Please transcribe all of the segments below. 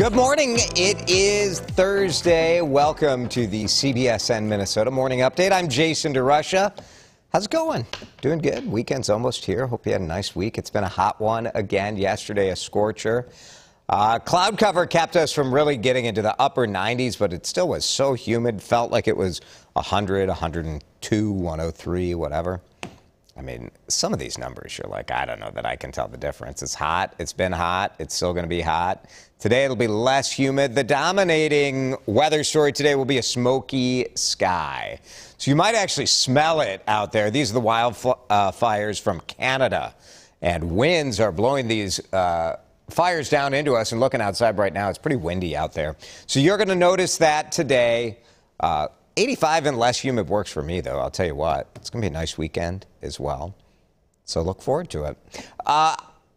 Good morning. It is Thursday. Welcome to the CBSN Minnesota Morning Update. I'm Jason DeRusha. How's it going? Doing good. Weekend's almost here. Hope you had a nice week. It's been a hot one again. Yesterday, a scorcher. Cloud cover kept us from really getting into the upper 90s, but it still was so humid. Felt like it was 100, 102, 103, whatever. I mean, some of these numbers, you're like, I don't know that I can tell the difference. It's hot. It's been hot. It's still going to be hot. Today, it'll be less humid. The dominating weather story today will be a smoky sky. So you might actually smell it out there. These are the wildfires from Canada. And winds are blowing these fires down into us. And looking outside right now, it's pretty windy out there. So you're going to notice that today. 85 and less humid works for me, though. I'll tell you what, it's going to be a nice weekend as well. So look forward to it.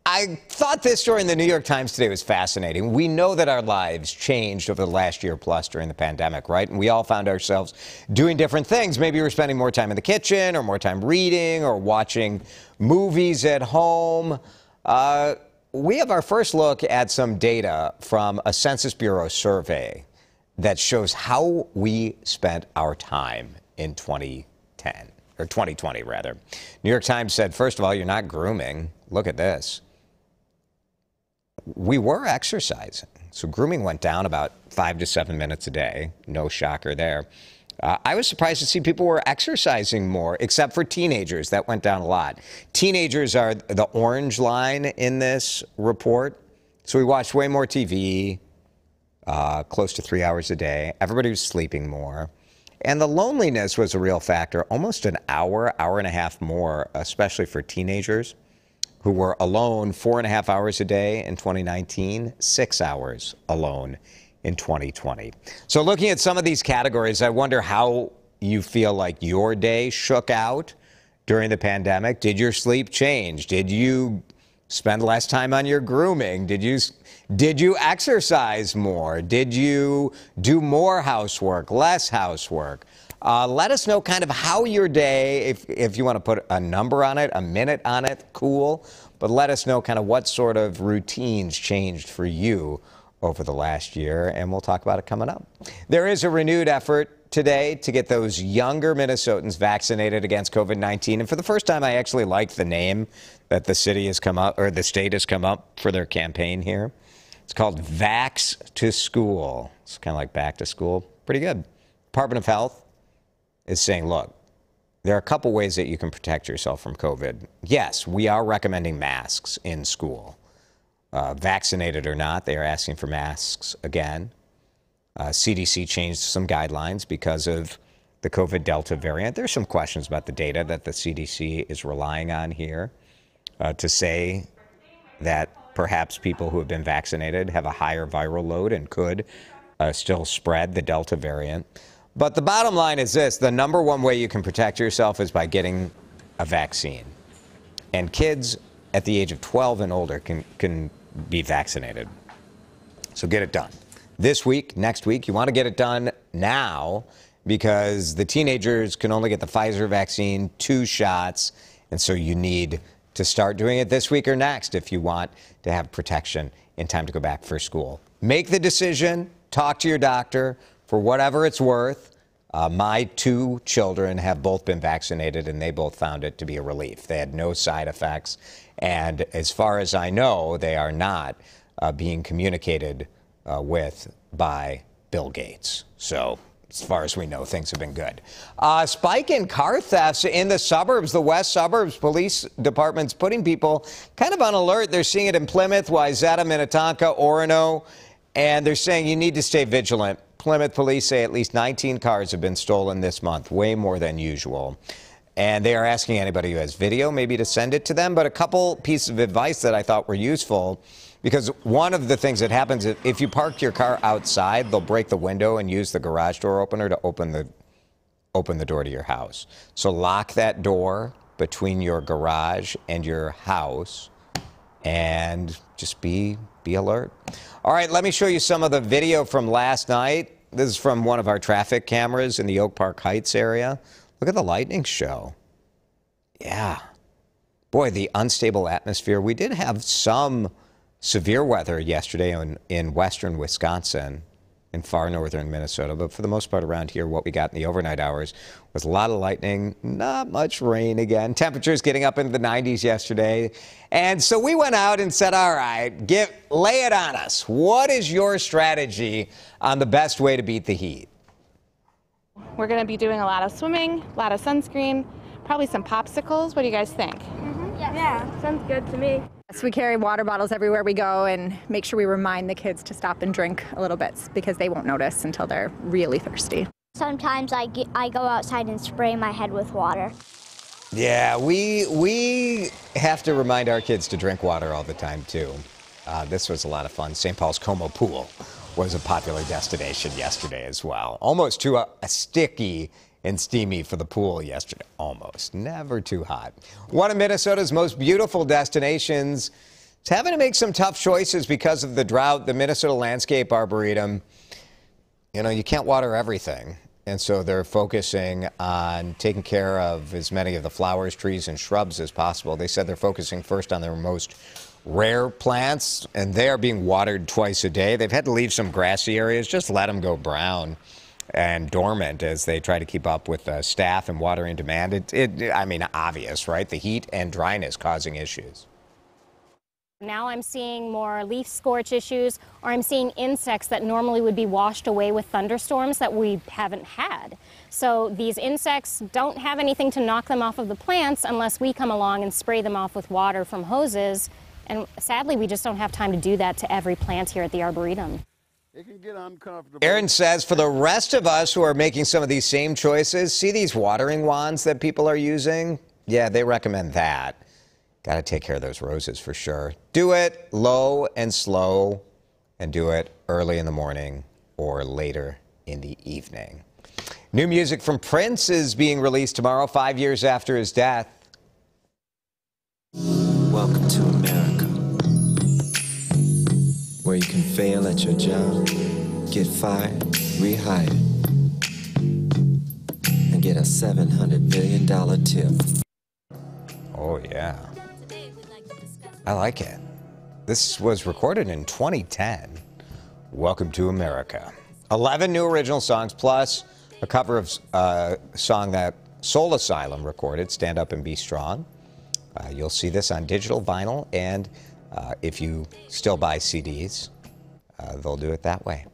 I thought this story in the New York Times today was fascinating. We know that our lives changed over the last year plus during the pandemic, right? And we all found ourselves doing different things. Maybe we're spending more time in the kitchen or more time reading or watching movies at home. We have our first look at some data from a Census Bureau survey that shows how we spent our time in 2010, or 2020, rather. New York Times said, first of all, you're not grooming. Look at this. We were exercising. So grooming went down about 5 to 7 minutes a day. No shocker there. I was surprised to see people were exercising more, except for teenagers. That went down a lot. Teenagers are the orange line in this report. So we watched way more TV. Close to 3 hours a day. Everybody was sleeping more. And the loneliness was a real factor. Almost an hour, hour and a half more, especially for teenagers who were alone 4.5 hours a day in 2019, 6 hours alone in 2020. So looking at some of these categories, I wonder how you feel like your day shook out during the pandemic. Did your sleep change? Did you spend less time on your grooming? Did you exercise more? Did you do more housework, less housework? Let us know kind of how your day, if you want to put a number on it, a minute on it, cool. But let us know kind of what sort of routines changed for you over the last year, and we'll talk about it coming up. There is a renewed effort today to get those younger Minnesotans vaccinated against COVID-19. And for the first time, I actually like the name that the city has come up, or the state has come up for their campaign here. It's called Vax to School. It's kind of like back to school. Pretty good. Department of Health is saying, look, there are a couple ways that you can protect yourself from COVID. Yes, we are recommending masks in school. Vaccinated or not, they are asking for masks again. CDC changed some guidelines because of the COVID Delta variant. There's some questions about the data that the CDC is relying on here to say that perhaps people who have been vaccinated have a higher viral load and could still spread the Delta variant. But the bottom line is this: the number one way you can protect yourself is by getting a vaccine. And kids at the age of 12 and older can be vaccinated. So get it done. This week, next week, you want to get it done now because the teenagers can only get the Pfizer vaccine, 2 shots. And so you need to start doing it this week or next if you want to have protection in time to go back for school. Make the decision. Talk to your doctor for whatever it's worth. My 2 children have both been vaccinated, and they both found it to be a relief. They had no side effects. And as far as I know, they are not being communicated with by Bill Gates. So as far as we know, things have been good. Spike in car thefts in the suburbs, the west suburbs. Police departments putting people kind of on alert. They're seeing it in Plymouth, Wayzata, Minnetonka, Orono, and they're saying you need to stay vigilant. Plymouth police say at least 19 cars have been stolen this month, way more than usual. And they are asking anybody who has video maybe to send it to them. But a couple pieces of advice that I thought were useful, because one of the things that happens is if you park your car outside, they'll break the window and use the garage door opener to open the door to your house. So lock that door between your garage and your house and just be alert. All right, let me show you some of the video from last night. This is from one of our traffic cameras in the Oak Park Heights area. Look at the lightning show. Yeah. Boy, the unstable atmosphere. We did have some severe weather yesterday in western Wisconsin and far northern Minnesota. But for the most part around here, what we got in the overnight hours was a lot of lightning, not much rain again. Temperatures getting up into the 90s yesterday. And so we went out and said, all right, lay it on us. What is your strategy on the best way to beat the heat? We're going to be doing a lot of swimming, a lot of sunscreen, probably some popsicles. What do you guys think? Yeah, sounds good to me. So we carry water bottles everywhere we go and make sure we remind the kids to stop and drink a little bit because they won't notice until they're really thirsty. Sometimes I go outside and spray my head with water. Yeah, we have to remind our kids to drink water all the time, too. This was a lot of fun. St. Paul's Como Pool was a popular destination yesterday as well. Almost too sticky and steamy for the pool yesterday. Almost. Never too hot. One of Minnesota's most beautiful destinations is having to make some tough choices because of the drought. The Minnesota Landscape Arboretum, you can't water everything. And so they're focusing on taking care of as many of the flowers, trees, and shrubs as possible. They said they're focusing first on their most rare plants, and they are being watered twice a day. They've had to leave some grassy areas, just let them go brown and dormant as they try to keep up with staff and watering demand. I mean, obvious, right? The heat and dryness causing issues. Now I'm seeing more leaf scorch issues, or I'm seeing insects that normally would be washed away with thunderstorms that we haven't had. So these insects don't have anything to knock them off of the plants unless we come along and spray them off with water from hoses. And sadly, we just don't have time to do that to every plant here at the Arboretum. It can get uncomfortable. Aaron says for the rest of us who are making some of these same choices, see these watering wands that people are using? Yeah, they recommend that. Got to take care of those roses for sure. Do it low and slow, and do it early in the morning or later in the evening. New music from Prince is being released tomorrow, 5 years after his death. Welcome to America, where you can fail at your job, get fired, rehired, and get a $700 billion tip. Oh, yeah. I like it. This was recorded in 2010. Welcome to America. 11 new original songs, plus a cover of a song that Soul Asylum recorded, Stand Up and Be Strong. You'll see this on digital vinyl, and if you still buy CDs, they'll do it that way.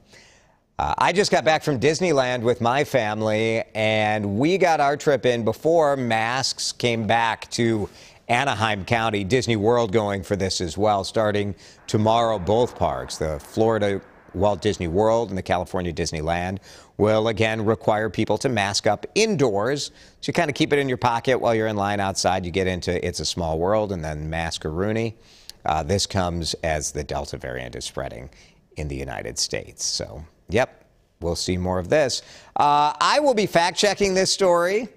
I just got back from Disneyland with my family, and we got our trip in before masks came back to Anaheim County. Disney World going for this as well, starting tomorrow. Both parks, the Florida Walt Disney World and the California Disneyland, will again require people to mask up indoors. So you kind of keep it in your pocket while you're in line outside. You get into It's a Small World and then Mask-a-Rooney. This comes as the Delta variant is spreading in the United States. So, yep, we'll see more of this. I will be fact-checking this story,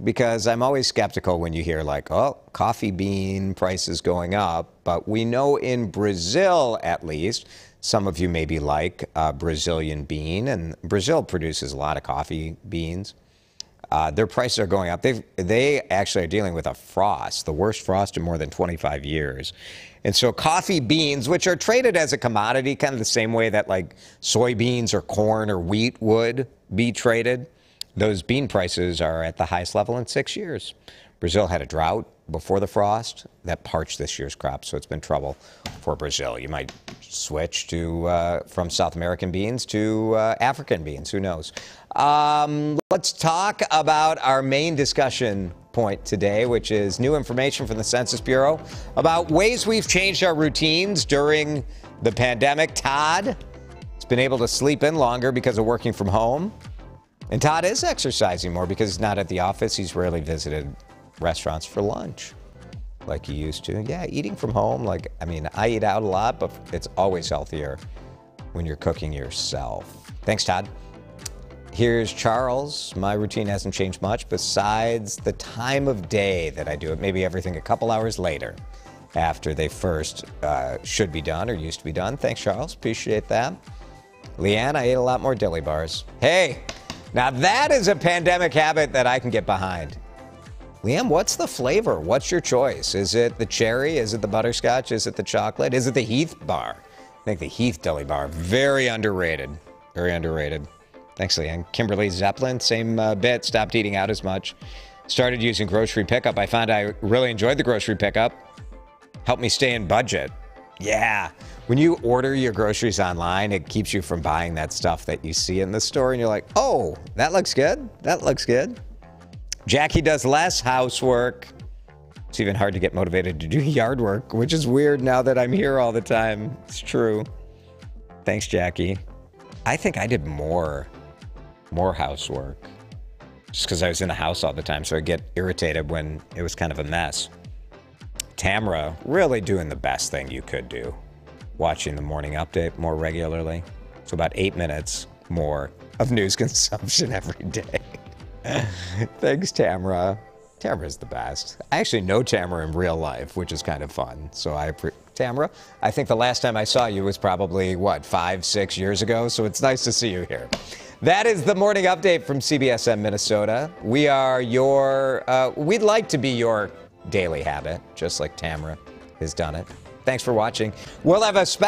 because I'm always skeptical when you hear like, oh, coffee bean prices going up. But we know in Brazil, at least, some of you maybe like Brazilian bean, and Brazil produces a lot of coffee beans. Their prices are going up. They actually are dealing with a frost, the worst frost in more than 25 years. And so coffee beans, which are traded as a commodity, kind of the same way that like soybeans or corn or wheat would be traded, those bean prices are at the highest level in 6 years. Brazil had a drought before the frost that parched this year's crop, so it's been trouble for Brazil. You might switch to from South American beans to African beans. Who knows? Let's talk about our main discussion point today, which is new information from the Census Bureau about ways we've changed our routines during the pandemic. Todd has been able to sleep in longer because of working from home. And Todd is exercising more because he's not at the office. He's rarely visited restaurants for lunch like he used to. Yeah, eating from home. Like, I mean, I eat out a lot, but it's always healthier when you're cooking yourself. Thanks, Todd. Here's Charles. My routine hasn't changed much besides the time of day that I do it. Maybe everything a couple hours later after they first should be done or used to be done. Thanks, Charles. Appreciate that. Leanne, I ate a lot more dilly bars. Hey! Now that is a pandemic habit that I can get behind. Liam, what's the flavor? What's your choice? Is it the cherry? Is it the butterscotch? Is it the chocolate? Is it the Heath bar? I think the Heath Deli bar. Very underrated. Very underrated. Thanks, Leanne. Kimberly Zeppelin, same bit. Stopped eating out as much. Started using grocery pickup. I found I really enjoyed the grocery pickup. Helped me stay in budget. Yeah. When you order your groceries online, it keeps you from buying that stuff that you see in the store. And you're like, oh, that looks good. That looks good. Jackie does less housework. It's even hard to get motivated to do yard work, which is weird now that I'm here all the time. It's true. Thanks, Jackie. I think I did more housework just because I was in the house all the time, so I get irritated when it was kind of a mess. Tamara, really doing the best thing you could do, watching the morning update more regularly. So about 8 minutes more of news consumption every day. Thanks, Tamara. Tamara's the best. I actually know Tamara in real life, which is kind of fun. So Tamara, I think the last time I saw you was probably, what, 5-6 years ago? So it's nice to see you here. That is the morning update from CBSN Minnesota. We are we'd like to be your daily habit, just like Tamara has done it. Thanks for watching. We'll have a special